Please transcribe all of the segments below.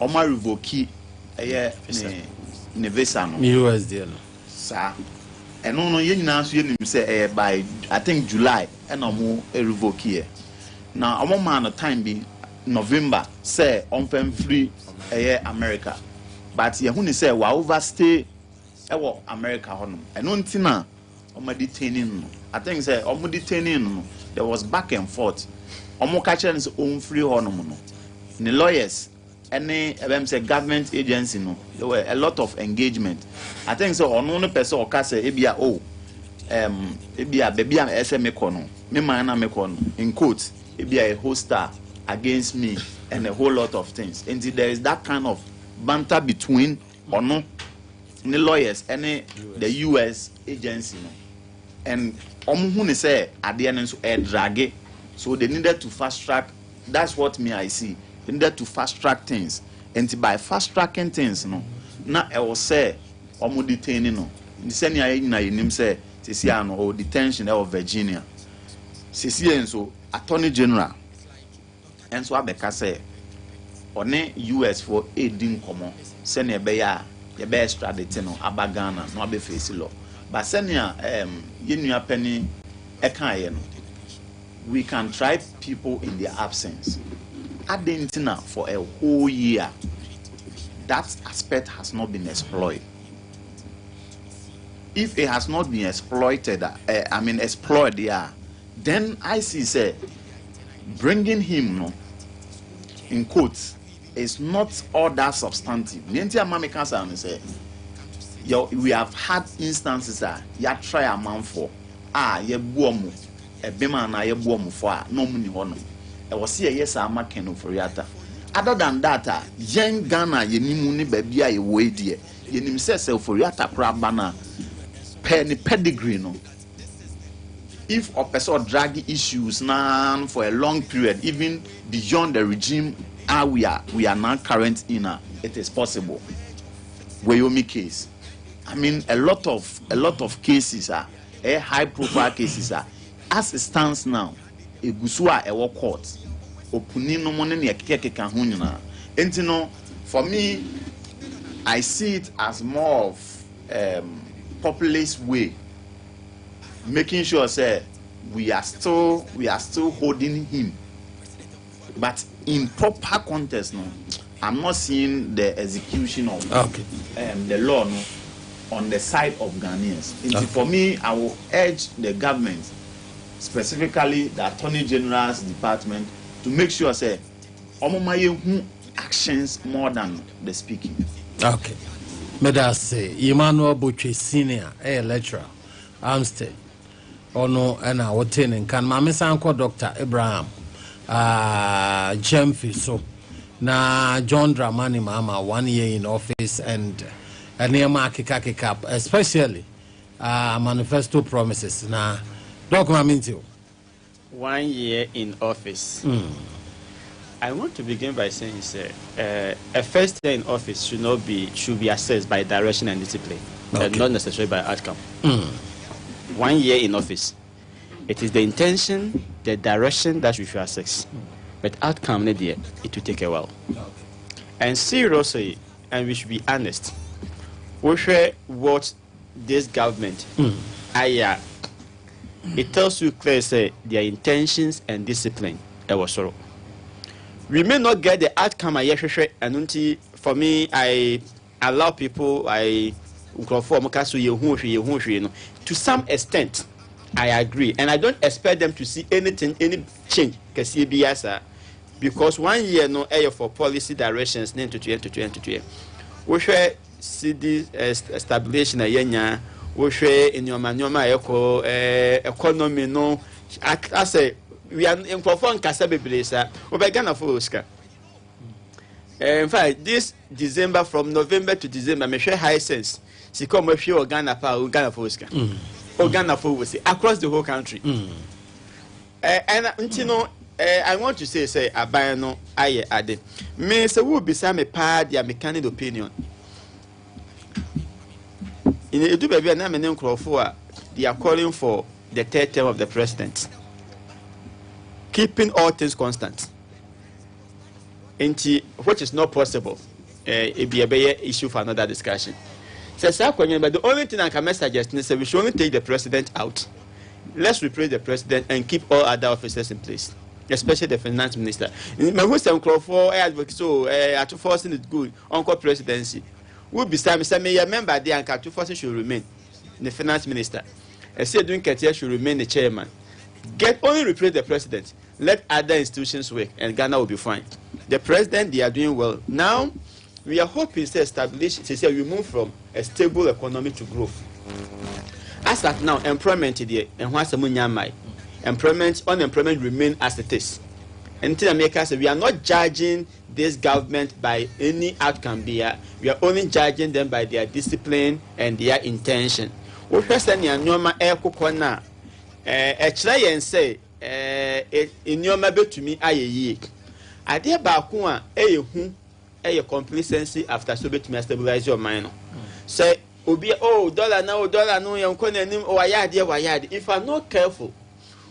Oma revoke ne visa no US deal sa eno no ye nyina so ye nim say by I think July and omo revoke here now omo man no time be November say on free America but ye hu ni say wa overstay ewo America hono eno ntina omo detaining no I think say omo detaining no there was back and forth omo ka kire no on free hono no the lawyers any say government agency no there were a lot of engagement I think so ono no person o ka say ebia ebia baby am SM kono me man na me kono in quote ebia a hoster against me and a whole lot of things and there is that kind of banter between ono the lawyers and the US agency no and hu ni say ade no so drag so they needed to fast track. That's what me I see. They needed to fast track things and by fast tracking things no na I will say omo detaining no the same na yenim say sisi no or detention of Virginia sisi enso attorney general enso abeka say one US for aiding Nkomo se na be ya ye be extradite no abagana no abe face law but se na yenua pani e kan ye no we can try people in their absence adentina for a whole year that aspect has not been exploited. If it has not been exploited explored then I see say bringing him no in quotes is not all that substantive. Say we have had instances that ya try a man for ye buomu e bema na ye buomu for no muni hono e was here yes ama ken for yata. Other than that yen Ghana ye nimu ni baby a ye we die ye nim say for yata crab na penny pedigree no. If a person drag issues now for a long period, even beyond the regime we are now current in, it is possible. Wyoming case, I mean a lot of cases are high profile cases are as it stands now. Abusua Nkomo court, opening no money near keke hunyana. And you know, for me, I see it as more of populist way. Making sure say we are still holding him, but in proper context no, I'm not seeing the execution of the law no, on the side of Ghanaians. For me, I will urge the government, specifically the Attorney General's department, to make sure say omomaye actions more than the speaking. Okay. Medase Emmanuel Butche Senior, a lecturer, Amstead. Ono ena woten kan mame sanko Dr. Abraham Jemfi so na John Dramani mama 1 year in office and enema kika especially manifesto promises na document 1 year in office. I want to begin by saying a first year in office should be assessed by direction and discipline, and not necessarily by outcome. 1 year in office, it is the intention, the direction that we should assess, but outcome it will take a while. And seriously, and we should be honest, we share what this government it tells you clearly say their intentions and discipline. We may not get the outcome and for me I allow people to some extent, I agree, and I don't expect them to see any change. Because 1 year no air for policy directions, to 2022. We share see this establishing a yenya. We share in your manoma economy no. I say we are in Crawford Kasabe Blesa. We began for Oscar. In fact, this December, from November to December, I share high sense. She come with you Ghana for Oscar. Ghana for across the whole country. And you know, I want to say Abayano aye ade. Me say who be some part their mechanical opinion. In a do baby and I'm in Crawford, they are calling for the third term of the president. Keeping all things constant. which is not possible. It be a issue for another discussion. But the only thing I can suggest is that we should only take the president out. Let's replace the president and keep all other officers in place, especially the finance minister. So at forcing it good, Uncle presidency. We'll be some member there and to force should remain the finance minister. I say doing Katia should remain the chairman. Only replace the president. Let other institutions work and Ghana will be fine. The president, they are doing well. Now, we are hoping to establish, we move from a stable economy to growth. As at now, employment there, and once unemployment remain as it is. And America said we are not judging this government by any outcome there. We are only judging them by their discipline and their intention. What person ya nyoma ekokona try and say in nyoma betumi ayeye. Ade ba ko a eyehu complacency after so betumi stabilize your mind. Say obi dollar no yanko nanim wayade. If I'm not careful,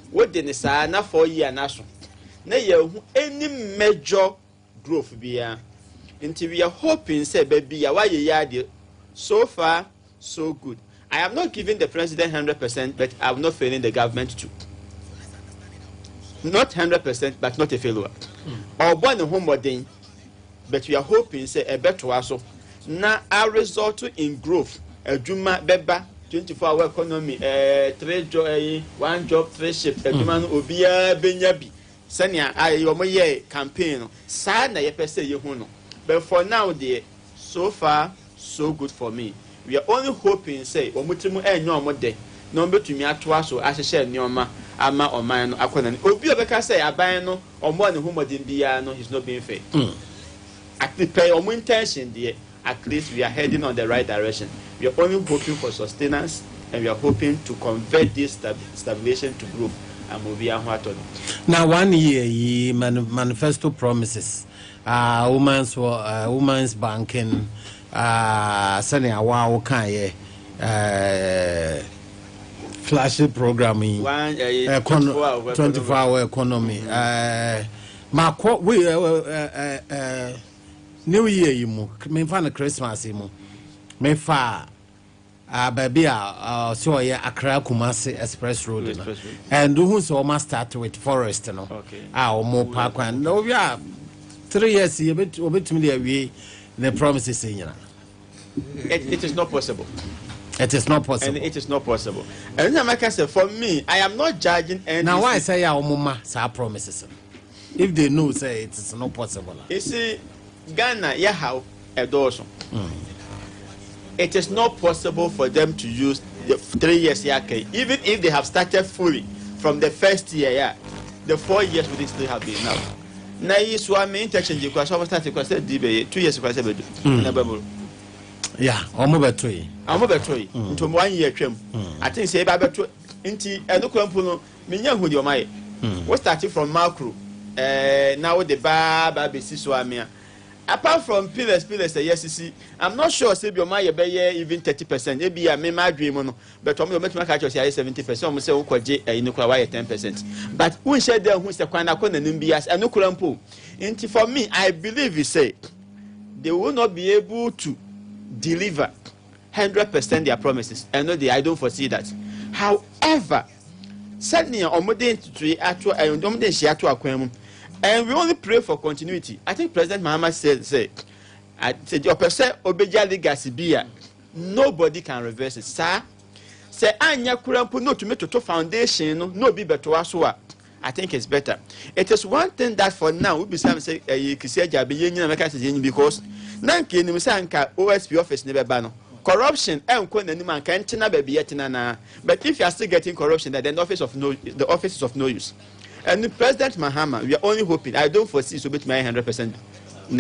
what the sa na 4 year na so. Na yehu any major growth bia. Until we are hoping say baby ya wayade. So far so good. I am not giving the president 100%, but I am not failing the government too. Not 100%, but not a failure. Or born a home modern, but we are hoping say a better also. Now our result in growth. A Juma Beba 24-hour economy. 1 job 3 ships. A Juma Obia Benyabi. Sanya I campaign. Sana ye pese ye huno. But for now, dear, so far so good for me. We are only hoping say omutimu enyo de no betumi atoa so ahehye nyoma ama oman no akona obi obeka say aban no omo ne humodin bia no he's not being fair. At the pay omo intention there, at least we are heading on the right direction. We are only hoping for sustenance and we are hoping to convert this stabilization to growth and move here. Now 1 year manifesto promises women's banking senior wow can flashy programming 24-hour economy New Year you me find Christmas you me fa baby so Accra Kumasi Express Road and who so must start with forest no more park and no we are 3 years you bit to me we the promises in it is not possible. It is not possible. And it is not possible. And like I said, for me, I am not judging any. Now why say our mama say promises? If they know say it is not possible. You see, Ghana, how a dozen. It is not possible for them to use the 3 years even if they have started fully from the first year, the 4 years would still have been enough. Na yisu ame interchange kwa so start kwa say 2 years kwa say bedu na baburu yeah omo betoi nto 1 year twam I think say ba beto nti enukrampu no menya hu de o mai we start from macro now the ba besi so ame apart from pillars yes I'm not sure say bi o mai be even 30% e bi me ma adwem no but o me metima ka say 70% o mo say ukoje enukra wa 10% but who share there who say kwana ko nanim bias enukrampu nti for me I believe we say they will not be able to deliver 100% their promises and no I don't foresee that. However, certainly and we only pray for continuity. I think President Mahama said your percent obeja legacy bia nobody can reverse it. Sir, say anya kurampo no to make to foundation no be better aswa. I think it's better. It is one thing that for now we be say kisia be yen na because nanke ni msanka OSP office ne beba no corruption enko nanim anka ntina ba bi yetina na but if you are still getting corruption then the office is of no use. And the President Mahama, we are only hoping, I don't foresee so bit my 100%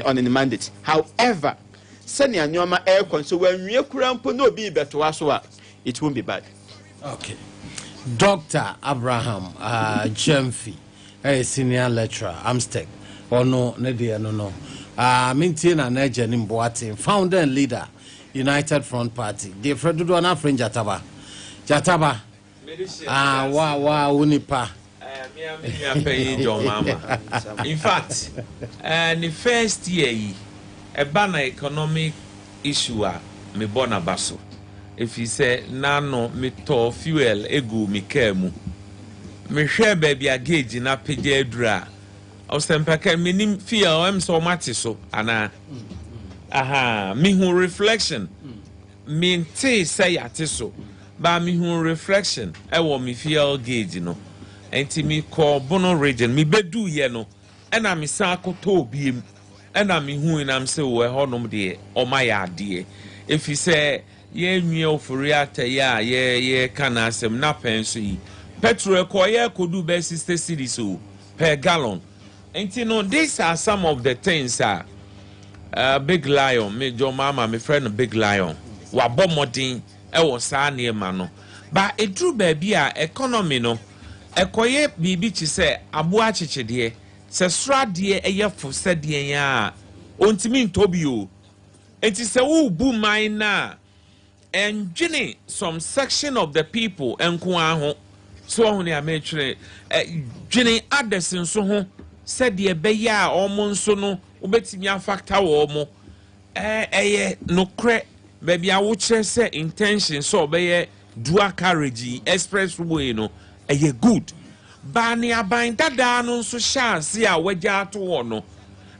on the mandate. However, senior nyoma air so when we kurampo no be better aswa it won't be bad. Okay. Dr. Abraham Jemfi, a senior lecturer, Amstec, or no, no. Maintain an agent in Boating, founder and leader, United Front Party. The Fredo na friend Jataba. Wa Unipa. In fact, the first year, a banner economic issue, me bona baso. If he say nano me to fuel egu me kemu, me share baby a gauge na pije dra. Osempakani me nim feel I'm so much so ana. Aha, me who reflection. Me te say atiso, but me who reflection. I want me feel gauge, you know. Enti me call Bono region, me bedu ye no, and I'm sako to beam, and I'm who and I'm so we honum dear, or my idea. If he say, ye meal for reata, ye can ask him na pensi. Petrol coyer could do best sister city so per gallon. Enti no, these are some of the things, big lion, me your mama, my friend, a big lion. Wa bomodin, was near mano. But a true baby, economy no. Ekoye bibi chi se aboa chichede se sradie eyefo sadie ya ontimi ntobi o enti se wo bu man na enjene some section of the people enko aho so ho ne ametwere dwene adesin so ho sadie be ya omo nso no obetimi afactor wo mo eye nokre baby awo kire se intention so be dual carriage expressway no eye good bani aban dada no so chance a wagya to wo no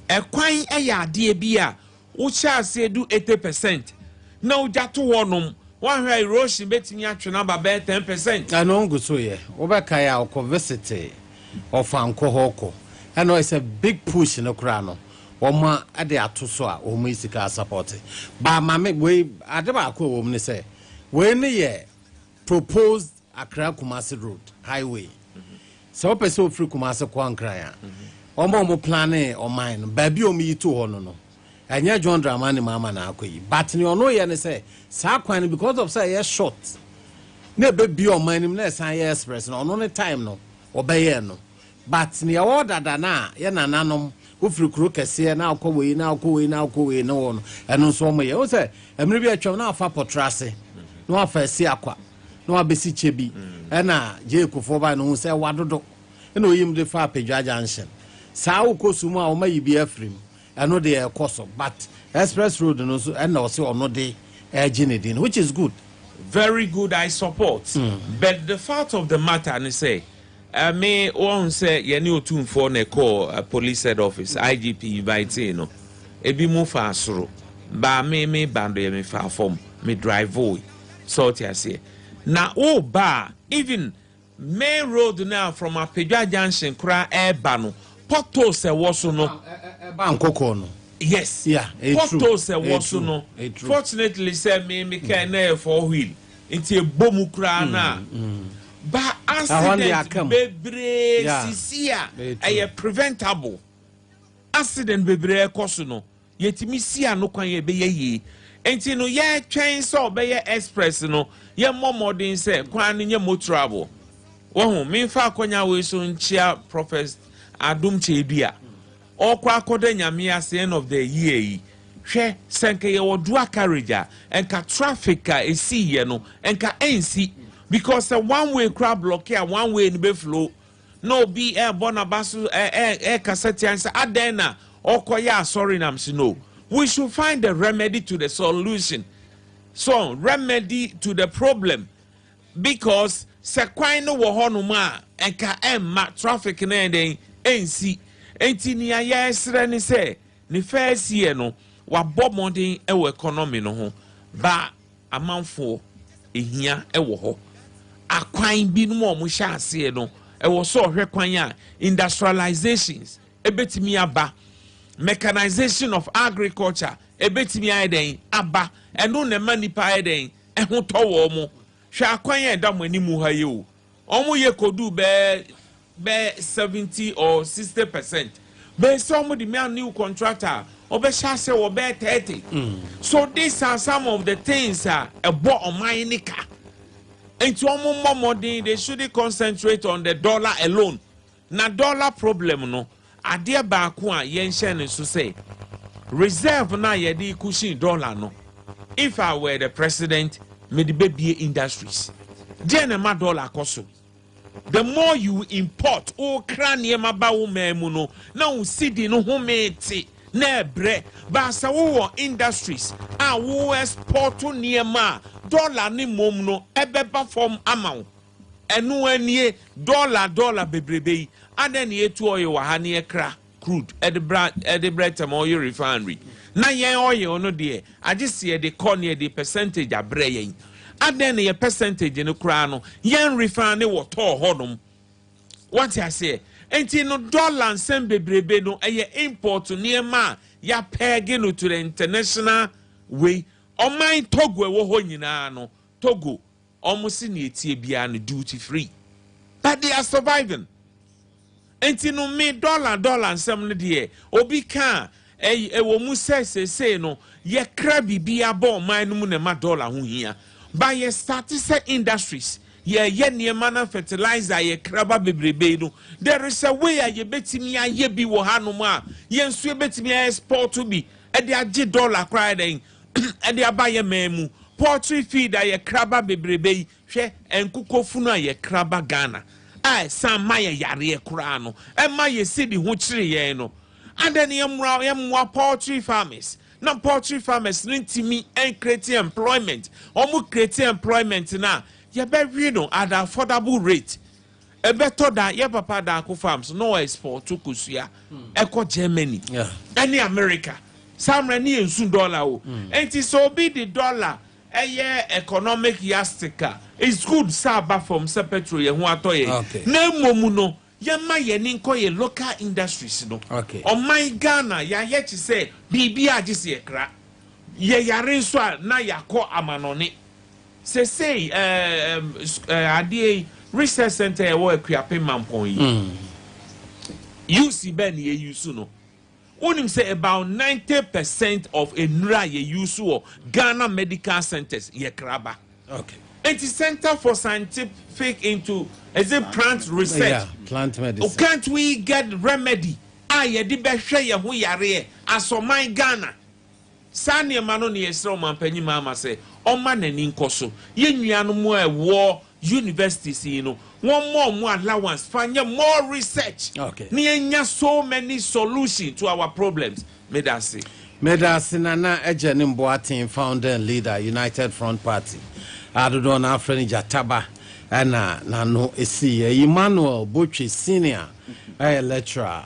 ekwan eye ade bi a wo chance edu 80% na wagya to wo no one high erosion betimi atwe na ba 10%. ano ngo so ye obeka ya okovesity of ankohoko and it's a big push in okra no woma ade ato so a omo isika support ba mame we ade ba akọ wo mne say we ne ye proposed Accra Kumasi Road Highway. So person free Kumasi Kwankra ya. Omo planning o mine. Baby o mi to hono no. Anya John Dramani mama na akoyi. But ni ono ye ne say sa kwan because of say ye short. Ne baby o mine na san ye express no ono ne time no obeye no. But ni order da na ye nananom ofri kuro kese na akọwe na akọwe na akọwe na wono. Eno so mo ye. O say emre bi atwam na afa potrase. No afa si akwa. No abesi chebi na je kofo ba no se wadodo na oyim de fa Apedwa junction sa ukosumu a o mayi bi afrim eno de ekoso but express road no so na o se ono de ginedin which is good, very good. I support but the fact of the matter and say me won say ye ni otumfo na call police head office IGP invite no ebi mu fa asoro ba me bando ye me fa form me drive boy so ti ase na o ba even main road now from Apedwa junction kra eba no portal se woso no ba nkoko no yes yeah portal se woso no fortunately say me can na for wheel nti ebomu kra na ba accident bebre sisia e preventable accident bebre ekoso no yetimi sia no kwan ye be ye enti no ye twen so be ye express no ye momodin say kwan nye motorable wo me fa akonya we so nchia prophet adum chedua okwa akoda nyame ase end of the year yi hwe senke ye wodua carriage enka traffic a esi ye no enka ensi because one way crowd block here one way ni be flow no be bona basu cassette answer adena okoya sorry nam si no. We should find a remedy to the solution. So, remedy to the problem. Because sekwan no wo hono ma enka emma traffic na den ensi. Enti ni aya esre ni se ni first year no wa bomodin ewo economy no ho ba amanfo ehia ewo ho. Akwan bi no mo hya ase no ewo so hwe kwan a industrializations ebetimi aba. Mechanization of agriculture ebetimi ayeden aba eno ne manipa ayeden ehun towo mo hwe akwan ya da mo animu ha ye o omo ye kodu be 70 or 60% be some the man new contractor obe shase wo be 30 so these are some of the things ebo omanika enti omo momodin they should concentrate on the dollar alone na dollar problem no ade ba ko a yen hye ne so say reserve na ye di cushion dollar no if I were the president me the baby industries dey na ma dollar koso the more you import o kra niema ba wo memu no na wo cedi no ho mete na ebre ba sa wo industries a wo export niema dollar ni mom no ebeba form amount enu anie dollar bebrebe adan ne etu oil wa ha ne ekra crude edebra oil refinery na yen oil no de agese de corner de percentage abre yen adan ne percentage no kra no yen refine wo to hodom what I say enti no dollar nsem bebrebe no eye import niema ya peg no to the international way oman Togo wo ho nyina no Togo almost in etie bia no duty free but they are surviving enti no me dollar nsem no de obi kan wo mu say no ye kra bibia ba oman no mu na ma dollar ho hia by ye start say industries ye niema na fertilizer ye kraba bebrebe no there is a way ye betimi aye bi wo hanom a ye nso betimi export to be e de age dollar cry den e de abaye memu poultry feed ye kraba bebrebe hwe enkuko funu ye kraba Ghana san maye yare kura no e maye sidi ho kire ye no and then ye mwa poultry farmers na poultry farmers ntimi and create employment omu create employment na ye be no at affordable rate e better than ye papa da ko farms no export to kusua eko Germany any America samre ni ensu dollar o enti so be the dollar economic yastika is good saba from sepetro ye ho atoye na momu no ye ma ye ni nko ye local industries no o my Ghana ya ye chi say bibi agise ye kra ye yare so na yakọ amanone say adie research center e wo akuape mampon yi UC ben ye use no onim say about 90% of enura ye use or Ghana medical centers ye kraba and the Center for Scientific into plant research plant medicine can't we get remedy ye di be hwe ye ho yare aso man Ghana sani mano ne yesro mampanyi mama say oma nani nkoso ye nuanu mo ewo universities yi no one more allowance find more research ni enya so many solutions to our problems medasi nana ejeni Mboatin founder and leader United Front Party adodo na afreni jataba na no esi Emmanuel Botwe senior lecturer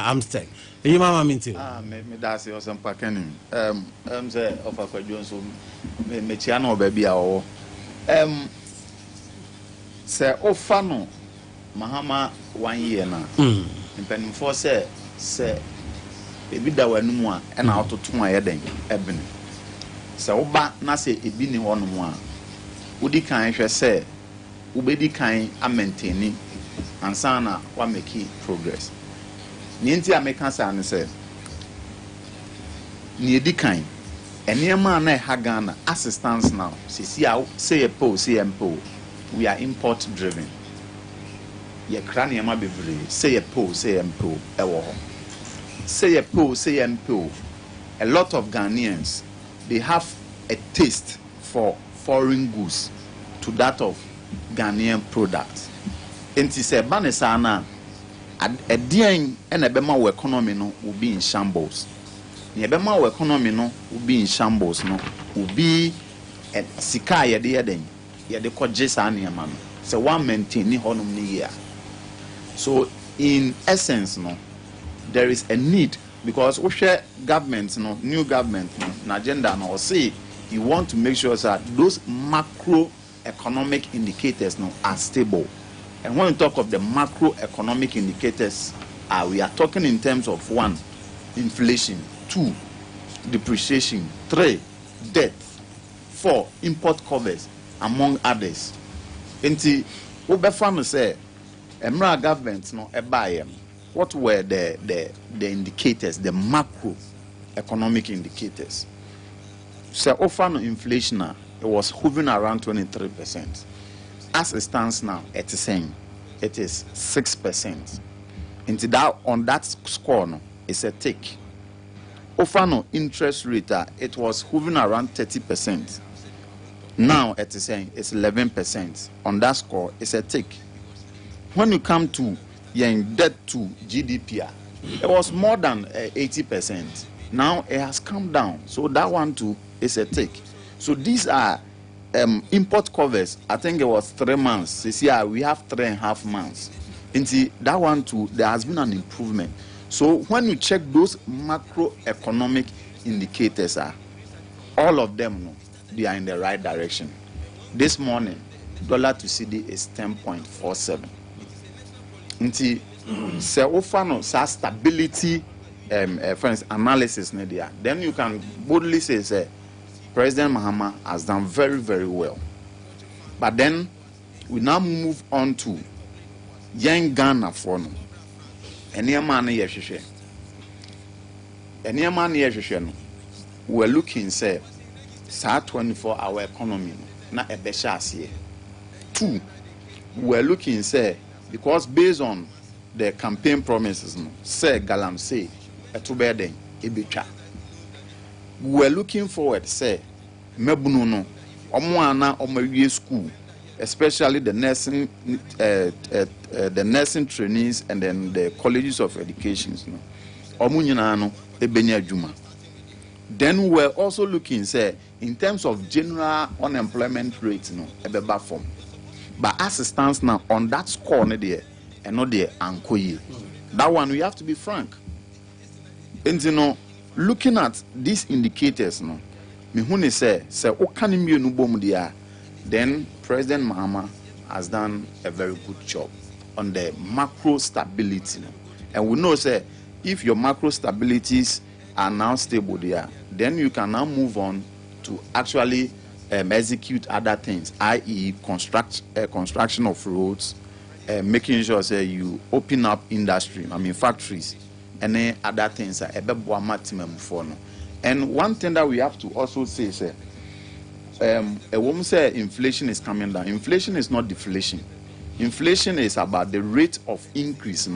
Amsteg mama minti medasi Osempakani say ofa kwadwo so me chia na obabi a wo se ofano mahama 1 year na mpanimfo se ebi da wanum a e na ototo a yeden ebene se oba na se ebi ni honum a udi kan hwe se ubedi kan a maintain ansa na wa make progress ni nti ameka sa ne se ni edi kan enema na ha Ghana assistance now say we are import driven ye krane ma bebre say empo ewo ho say empo a lot of Ghanaians they have a taste for foreign goods to that of Ghanaian products enti say banesa na adien na bema wo economy no will be in shambles ne bema wo economy no will be in shambles no will be sika ye de eden ye de koje sa na ma no say one maintain ni honum ni year. So in essence no there is a need because we share government no new government no agenda no say you want to make sure that those macro economic indicators no are stable. And when we talk of the macroeconomic indicators, we are talking in terms of 1, inflation, 2, depreciation, 3, debt, 4, import covers, among others. Enti, Ubefano say, Emra government no ebayem. What were the indicators, the macroeconomic indicators? So, Ofano inflation, it was hovering around 23%. As it stands now, it is 6%. Into that on that score, no, it's a tick. Ofano interest rate, it was hovering around 30%. Now it is saying it's 11%. On that score, it's a tick. When you come to your debt to GDP, it was more than 80%. Now it has come down. So that one too is a tick. So these are import covers. I think it was 3 months. This year we have 3.5 months. And see, that one too, there has been an improvement. So when you check those macroeconomic indicators, all of them, they are in the right direction. This morning, dollar to CD is 10.47. Nti se ofano sa stability friends analysis there, then you can boldly say President Mahama has done very, very well. But then we now move on to young Ghana for no. Any man we're looking say 24-hour economy na ebesha. 2, we're looking say because based on the campaign promises say galam say etubeden ebecha. We're looking forward say mebuno no omo ana omawie school, especially the nursing trainees and then the colleges of education omo nyina no ebenya adwuma. Then we're also looking, say, in terms of general unemployment rate, ebeba form. But as it stands now, on that score, and not there, ankoye. That one we have to be frank. And looking at these indicators, me say okani no bom dia. Then President Mahama has done a very good job on the macro stability. And we know, say, if your macro stabilities are now stable there, then you can now move on to actually execute other things, i.e. construction of roads, making sure you open up industry, factories, and then other things. And one thing that we have to also say is a woman say inflation is coming down. Inflation is not deflation. Inflation is about the rate of increase.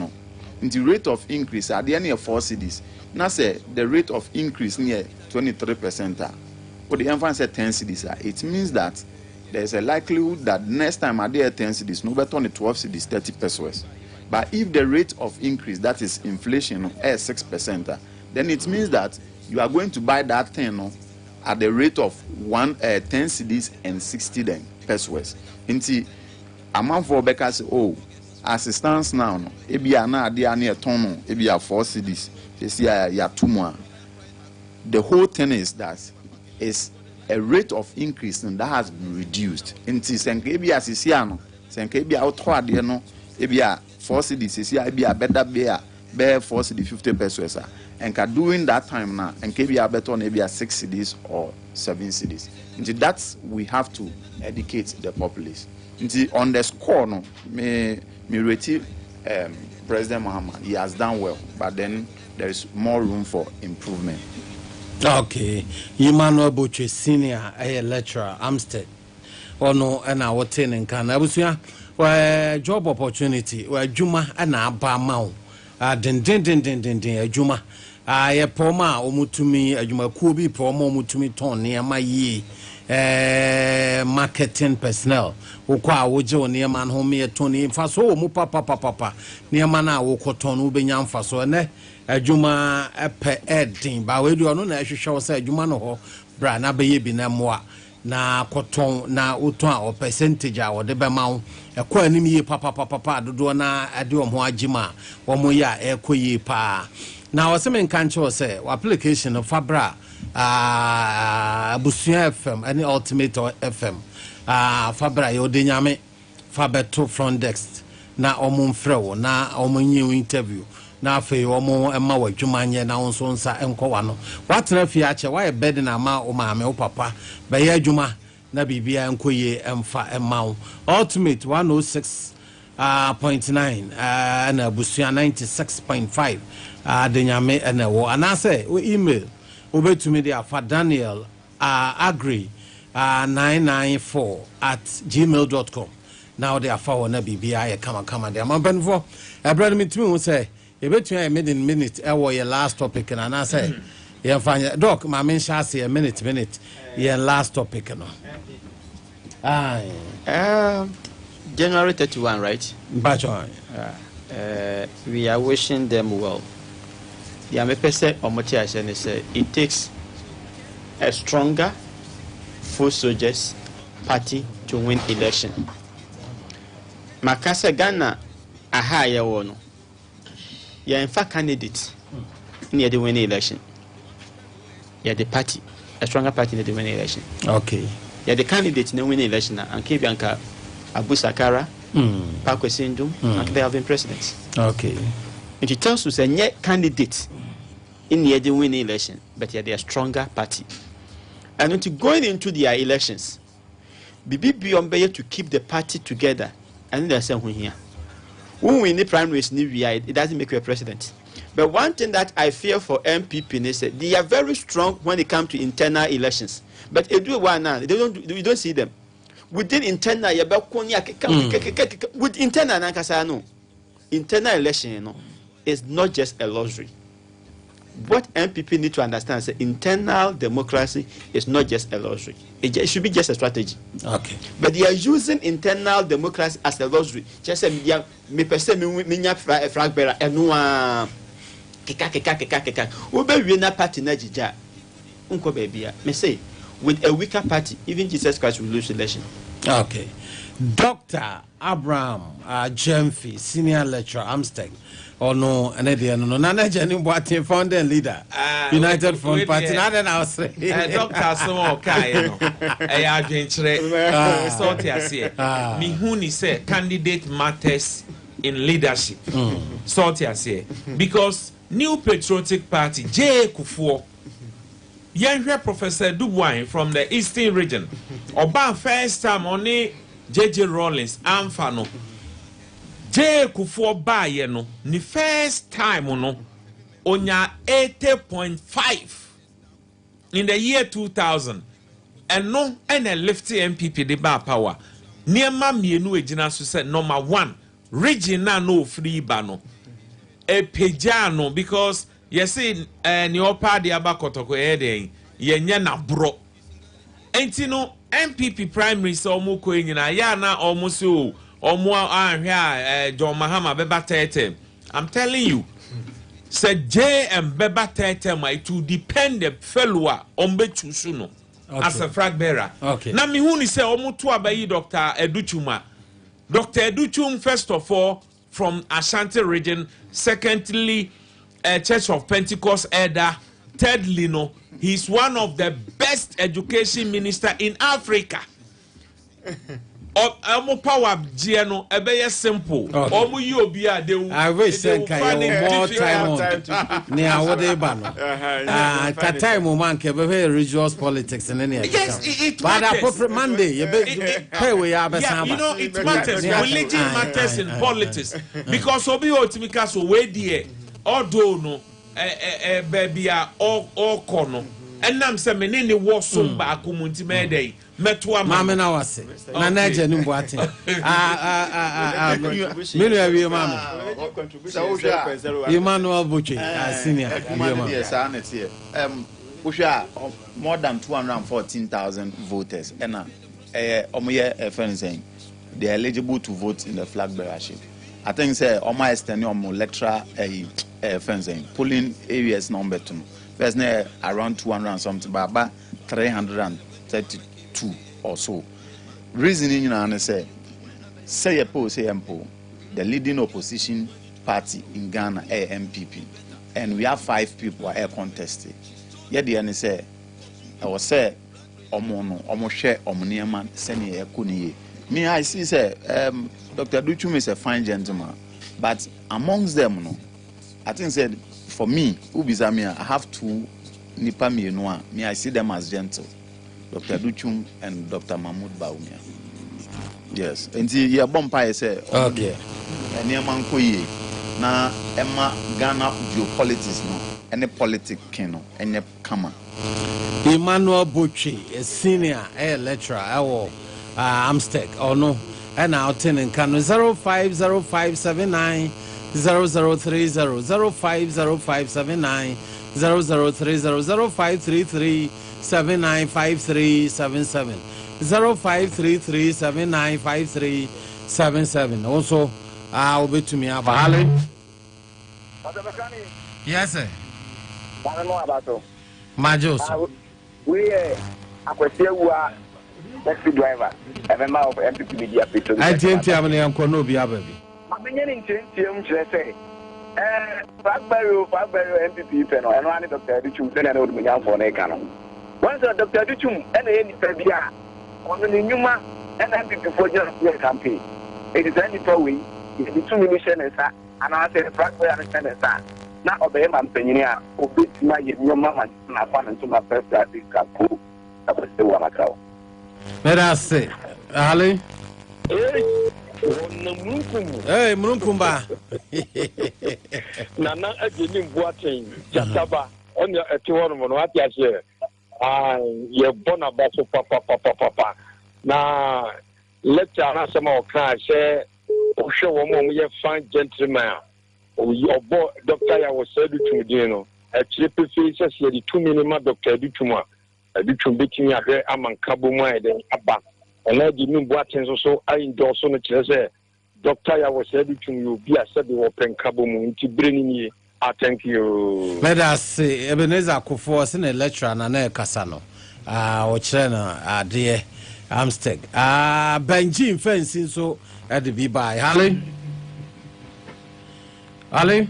The rate of increase at the end of 4 cities. Now say the rate of increase near 23%. But the emphasis said 10 cities. It means that there is a likelihood that next time at the 10 cities, no better on the 12 cities, 30 pesos. But if the rate of increase, that is inflation, is 6%, then it means that you are going to buy that thing at the rate of 10 cities and 60 pesos. Into amount for because as it stands now, ebia na ade ane eton ebia 4 cities. Ya 2 more. The whole thing is that is a rate of increase that has been reduced. Into senke ebia sisia no, senke ebia oto ade no, ebia 4 cities sisia ebia better be 4 cities 50 pesos. And during that time now, and ebia better on ebia 6 cities or 7 cities. Into that we have to educate the populace. Into on the score no, me rate President Mahama, he has done well, but then there is more room for improvement. Okay, Emmanuel Butcher Senior, a lecturer, Amstead. No, and our tenant can. Abusua, where job opportunity, where Juma and Abamau, den Juma. I poma omutumi Juma Kubi promo mutumi ton near my ye. Marketing personnel ukwa wojo ne man ho me toni faso mu papa ne mana wo koton wo benya mfaso ne adwuma epe edin ba we do no na ehwehwe wo say adwuma no ho bra na beye bi na moa na koton na uton a percentage a wo de be ma wo ekọ anim ye papa dodo na ade wo ho agima wo mo ya ekoyi pa na wo se men kan che wo say application of fabra Abusua FM any ultimate FM fabra yo de nyame fabeto front desk na omumfrewo na omunyi interview na afi omo ema wadwuma nye na wonso nsa enkowa no watena fi ache why bed na ma o maame o papa be ya adwuma na bibia enkoye emfa ema ultimate 106.9 na Abusua 96.5 de nyame na wo anase o email Obetumi de afa Daniel agri 994@gmail.com. Now they are for na BBI kama de amampanfo ebrad mitumi hu say ebetumi a minute e wo your last topic na na say ye fanya doc ma men sha say a minute your last topic no January 31, right? We are wishing them well. The Amepe say it takes a stronger, full soldiers party to win election. Makasa Ghana aha ya wono. Ya in fact candidate near the winning election. Yeah, the party, a stronger party near the winning election. Okay. Yeah, the candidate in the winning election and Kibianka Abusua Pakwe Sindum, and they have been presidents. Okay. And it tells us a candidate in the winning election, but yeah, they are stronger party. And when going into their elections, BB on to keep the party together, and they're saying here. When we win the primaries, it doesn't make you a president. But one thing that I fear for MPP is that they are very strong when it comes to internal elections. But you don't see them. Within internal, with internal, internal election, is not just a luxury. What MPP need to understand is that internal democracy is not just a luxury. It should be just a strategy. Okay. But they are using internal democracy as a luxury. Just say me person me flag bearer eno keka. Ube we na party na jija. Unko baby me say with a weaker party even Jesus Christ will lose election. Okay. Dr. Abraham Jemfi, senior lecturer, Amsteg. Oh no, and no, Nana Jenny Boatin, founder and leader, United Front Party. I'll say, Doctor, so okay, I adventure. So I say, Mihuni said, candidate matters in leadership. So I say, because New Patriotic Party, J. Kufuor, young Professor Dubois from the Eastern region, Oba first time only J.J. Rawlings, Amfano. J. Kufuor Baye no, the first time no, onya 80.5 in the year 2000. And no, and a lefty MPP de bar power. Near Mamienu Ejina said number 1, Regina no free bano. A pejano because you see, your party abakotoko ede, yenya bro. And you know, MPP primary so mo ko nyina ya na almost you. John Mahama Beba Tete. I'm telling you, said J and Beba Tete, it will depend the fellow on Bechusuno as a flag bearer. Okay. Namihuni say Omutua by Dr. Educhuma. Dr. Educhum, first of all, from Ashanti region, secondly, Church of Pentecost elder, thirdly, no, he's one of the best education minister in Africa. Power Giano, a very simple. I wish I more time near what they ban. Time woman can be very religious politics and any. Yes, it but matters. Monday, you know, it matters. Religion matters in politics because Obi Otimika so way dear, although no, baby, all corner. And I'm saying, in the war soon back, community day. Mamma now I say, Nana Jenny Boatin. Many Mamma. Emmanuel Bucci, senior. We are more than 214,000 voters. And Omoye friends saying they are eligible to vote in the flag bearership. I think say Oma extend your lecturer friends saying polling areas number 2. There's around 200 and something, but about 332 or so. Reasoning, you know, say the leading opposition party in Ghana, MPP, and we have 5 people who are contested. Yet the end say, I was say, Omo share Omniaman, Seni Kuni. Me, I see, say, Dr. Duchum is a fine gentleman, but amongst them, no, I think said. For me, Ubizamia, I have 2 Nipa Mienua. Me, I see them as gentle. Dr. Duchum and Dr. Mahmoud Baumia. Yes. And the Yabompire say, okay. And Yamankoye. Na Emma Ghana geopolitics no. Any politic kino. Any kama. Emmanuel Bucci, a senior lecturer, Amsteg, or no. And I'll tell in Kano 050579. 0030 050579 0030 0533 795377 0533795377. Also, I'll be to me about Ali. Yes, sir. Majos. We are a taxi driver. Member of MPP Media People. I didn't have any uncle no be baby. I'm beginning to say. Fagbaro MPP panel and one Dr. Duchum send an old man for a canon. Once Dr. Duchum and any Fabia on the Numa and MPP for just campaign. It is only for we, it is 2 million and I said Fagbaro and Senator. Now obey my penina, obey my mama and my father to my first that is cool. That was the one I call. Let us say, Ali. Hey, Mrunkumba. Nana Agini Boating, Jataba, on your Etiwan, what you say? You're born about papa. Now, let's answer more cars. Say, show a woman, we have fine gentleman. Your boy, Doctor, I was said to you, a triple faces, the 2 minima Doctor Dutuma, a Dutum beating a hair among Kabuma and Abba. And I didn't watch so I endorse on the Doctor, I was able to be a said open Kabum to bring me. I thank you. Let us say, Ebenezer Kufo, in a lecture and an Casano. Or China, dear Amsteg. Benjin fencing so at the B by Ali. Ali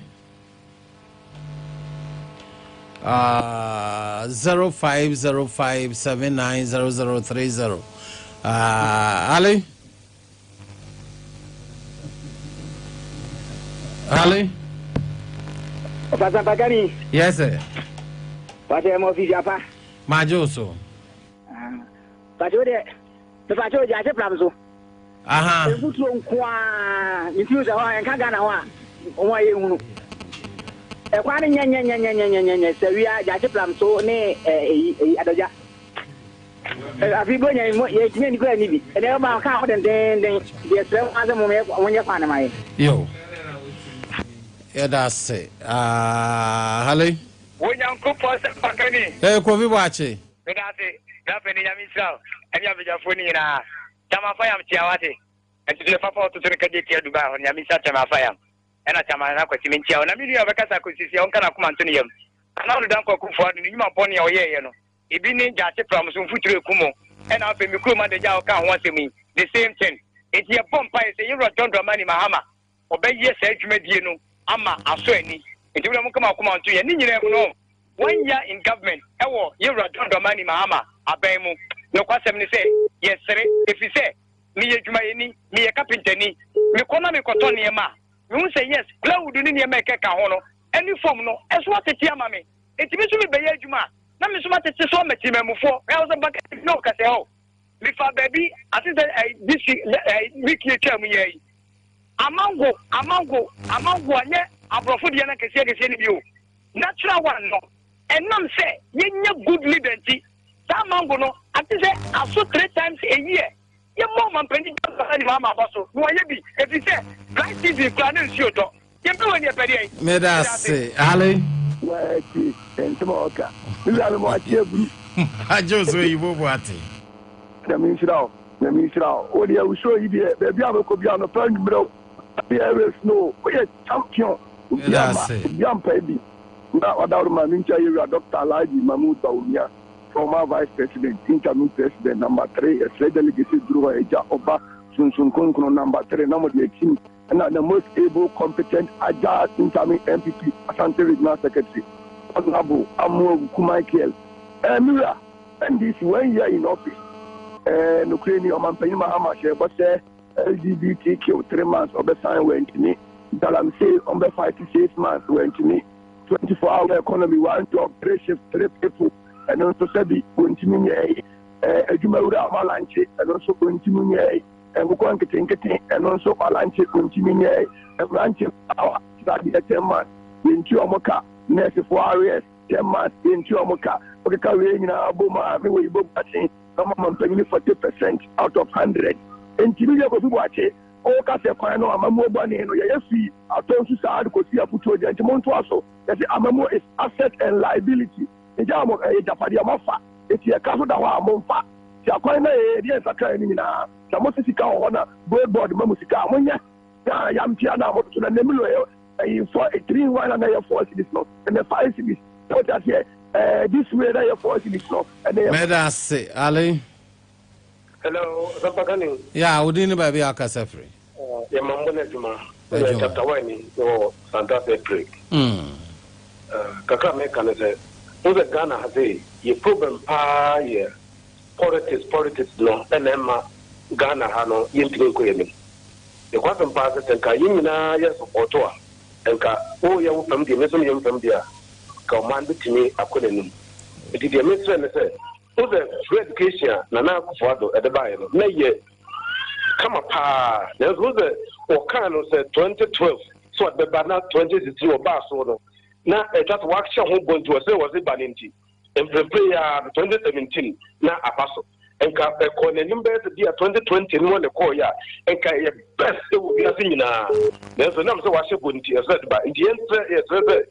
0505790030. Ali? Osempakani. Yes, sir. What am I official? Majoso. But you there? The Pacho Jackie Plamso. Aha. The good long qua, you use a one and Kagana. Why you? A quite so we are Jackie Plamso, nay, Adoja. I've been going and never count and then the other moment when you find my. Yo. Yeah, that's it. Holly? When you cook for Osempakani. Hey, could we watch it? That's it. Happening, and you have your phone in a Tamafayam Chiawati, and to the papa to the Kadiki Dubai on Yamisa Tamafayam, and a Tamanako Timintia, and a million of Casa could see on Kanakumantonium. And all the Danko Kufa, the Nima Pony or Yano. It be named Jackie from some Future Kumo, and I'll be Mikuma the Jao once to me. The same thing. It's your pompa, it's a Euro Tonto Mani Mahama, or Bay yes, Edmediano, Ama, Asweni. It will come out to you, and you never know. 1 year in government, Euro Tonto Mani Mahama, Abemu. No question, say, yes, sir. If you say, me a Jumaini, me a carpenter, me Konami Cotoniama, you say yes, Cloud didn't make a cahono, any form no, as what a tiamame. It means to be a Juma. Now, Miss Matt, it's so much before. I was a no Caseo. Before baby, I think this weekly term, Amango, a Profudiana can you. Natural one, no. And none say, you're good leader. That mango, no, I say, I saw 3 times a year. Your mom and penny, Mama Basso, who are you? If you say, right, this is planning shooter. You're doing your penny. May I say, Ali? Well, and Tomoka. I just say you were what? Let me sit out. Oh, dear, we show you the Biamo could be on the front bro. There is no champion. Young baby. Now, without my minister, you are Dr. Alaji Mahmoud Baumia, former vice president, incoming president, number 3, a trade legacy drew a job over Sunsun Konkno, number 3, number 18, and the most able, competent, agile, incoming MPP, Asante Regional Secretary, Honorable Amo Kumakiel. Mira, and this 1 year in office. Ukrainian Omanpenima Hamashe, but LGBTQ 3 months of the sign went to me. Dalam say on the 56 months went to me. 24-hour economy, 1 job, 3 shifts, 3 people, and also Sebi went to me. A Jumaura Malanche, and also going to me. And we're going to think it, and also Malanche went to me. And Ranche Power, that be 10 months. Into Omoka, Nurse for RS, 10 months into Omoka. Okay, carrying in our boma, we will book watching. Someone paying 40% out of 100. And Tibilia was watching. Oh, Casapano, Amamo Bani, and Yafi, I told you, Sad, because you have put to the Montuaso. That Amamo is asset and liability. The Jamo, a Japadiamafa. It's a Caso da Monfa. akwan na e sakra ni na na mo sika ho na board ma mo sika mo nya ya mpia na mo to na nemilo e for 3-1 na ya 4 cities no and the 5 cities what I say this way na ya 4 cities no and Meda say Ali. Hello, Osempakani. Yeah, udini baby akasa free. Ya mambo na juma. Chapter 1 no Santa Fe Creek. Kaka meka na say Uze Ghana has a problem ye politics no enema Ghana hano yintini ko yemi. The question passes enka yimina ya supporto enka o ya wo fam de meso yem fam dia ka man bitimi akone num. Edi de meso ne say Uze free education na na kufuado edeba no na ye kama pa na uze o kan no say 2012 so the bana 2016 o ba so no na just work show ho bonto was a baninti in prayer 2017 na apaso enka ekonenim be dia 2020 no le call ya enka ye best e wo bia sinyina na so nam so wa she bonti e so ba ndi entre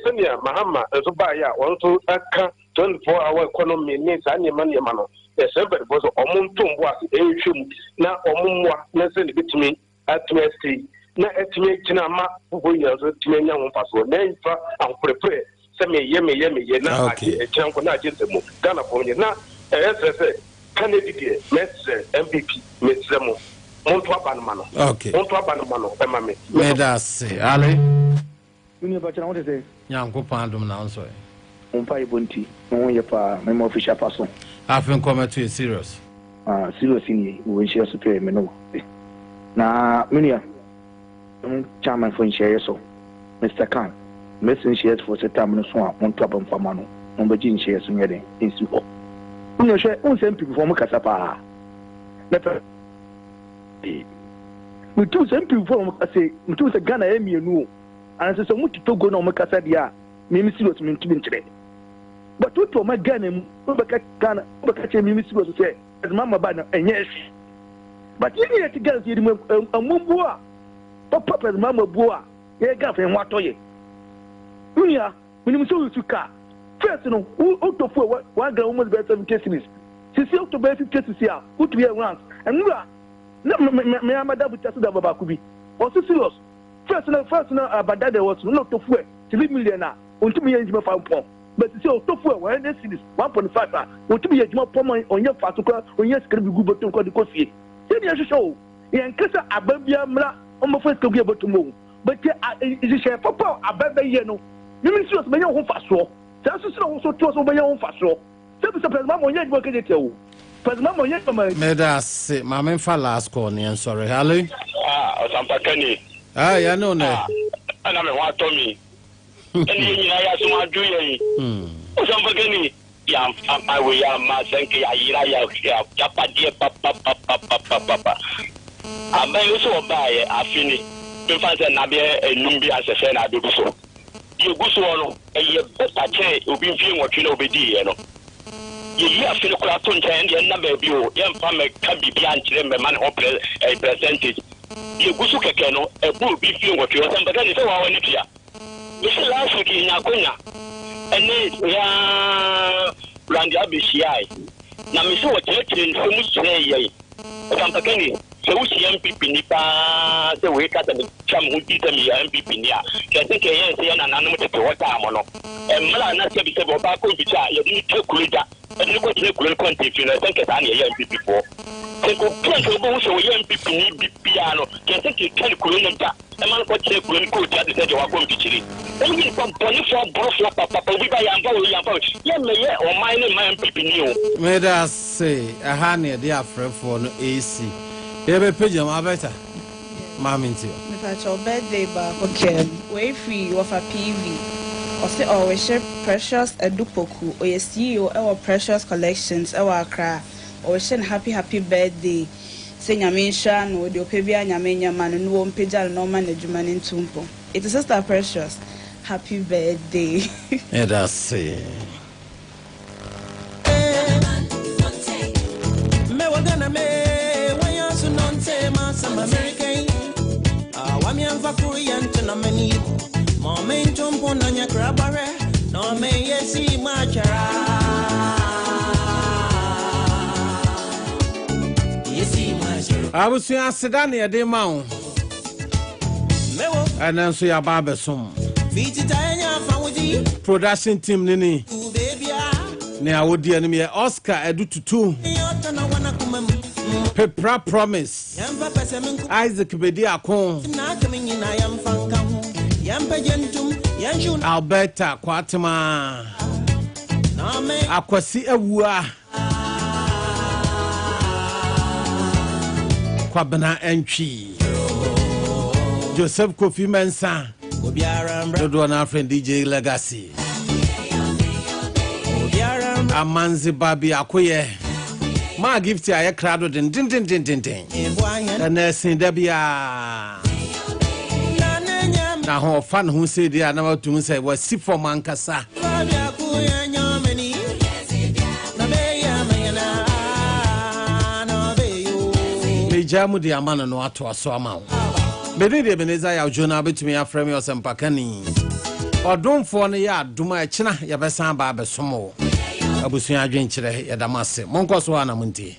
senior mahama so ba ya won so aka 24-hour economy ni sa ni man no e so be bo so omuntombo ase e hwem na omumwa na se ne bitimi atmesti na etime kina ma bubo ya so time nya ho faso na nfa anprepare se me ye na ake kina ko na agente mu Ghana ko ni na ss Kennedy die messe MVP mesremo monto abanma no okay monto abanma no ema me Medase Ale Uni ba chana wote se nyanko pandum na onso umpa ibonti no ye pa memo official person Afenyo-Markin to serious serious ni wo share super me no na munia chairman for share so Mr. Khan mesin shares for setam no so a monto abamfama no on be jin shares no yeden insu ho uno share un sem people for mo kasa pa na pe mutu sem people for mo kasa mutu se Ghana e mienu an se mutu Togo na mo kasa dia me serious me ntibi nkyere but to ma Ghana mu be ka Ghana be ka che me serious say as mama ba na enye but you need to get the amumbu papa pe mama bua ye ga fe nwato ye unia minim so usuka first no autofo one gram almost be 7 cases sisi auto be 50 cases ya utu ye rounds and na me amada buta so da baba kubi o so serious first no abada there was no autofo 3 million na untumi ye njima fa pon but sisi autofo 100 cities 1.5 untumi ye njima pon onye fatuka onye skri bi guboto ko di ko fie se dia show yen kasa ababia mra omo fa skri guboto mo but is share papa ababa ye no mimi serious be ye ho faso se so so to so be ye ho faso se be president mo ye di ke je o president mo ye ma Meda se ma men fa last call ni sorry hello Osempakani ya no na ana me wa to mi eni nyina ya so adu ye Osempakani ya we ya ma senke ya yira ya padie papa abayo so ba ye afini be fa se na be enum bi asese na be so ye guso no ye beta che obi mfie nwotwe na obedi ye no ye yi afini kura to nchen ye na ba bi o ye mfa me ka bibia nkyere me man ho percentage ye guso keke no e bu obi mfie nwotwe o samba ni se wa wani pia ye se la so ki nya konya ene ya randi abishai na me se wo tere nso mu kire ye samba kani se wo si MPP ni pa se wo ka ta cham hu di ta mi MPP ni a ke se ke ye se na nanu te wo ta mo no mala na se bi se bo ba ko bi ta ye ni te kuluja ni ko te kulun konti na se ke ta ni ye MPP po se ko plan ko bo so ye MPP ni bi bia no ke se ke kan kulun nta man ko te kulun ko ta de se wa ko bi chiri ni ko boni fo bro fo papa bi ba ya mba ye me ye o mai ni ma MPP ni o me da say aha ne de afrefo no AC ebe pejam abeta mama ntio me fa cho birthday ba okay we free of a PV o se o we share Precious Edupoku o ye CEO e Precious Collections e wa Accra o we share happy birthday se nyame nsha no de opebia nyame nyama no wo mpejal no ma na djuma ne ntumpo it is Sister Precious happy birthday that's it me wagana me some American wami anfa Korean to no many momento mpona nya krabare no me yesi machara Abusua sedane ya de mawo. Ana nso ya ba besom. Production team nini. Ne awodi anim ye Oscar Edututu. Pepra Promise. Isaac Bedi Akon. Alberta Kwatema. Akwasi Ewua. Kwabena Entry. Joseph Kofi Mensa. Dodo na friend DJ Legacy. Amanzi Babi Akoye. Ma gift ya krado din. Na sin dabia. Na ho fan hu say dia na watum say wasi for mankasa. Jamu di amana no ato aso ama. Bedi de beneza ya jona betumi aframe Osempakani. Odomfo no ya aduma e kina ya besan ba besomo. Abusua adwenkyere ya damase. Monkoso ana munti.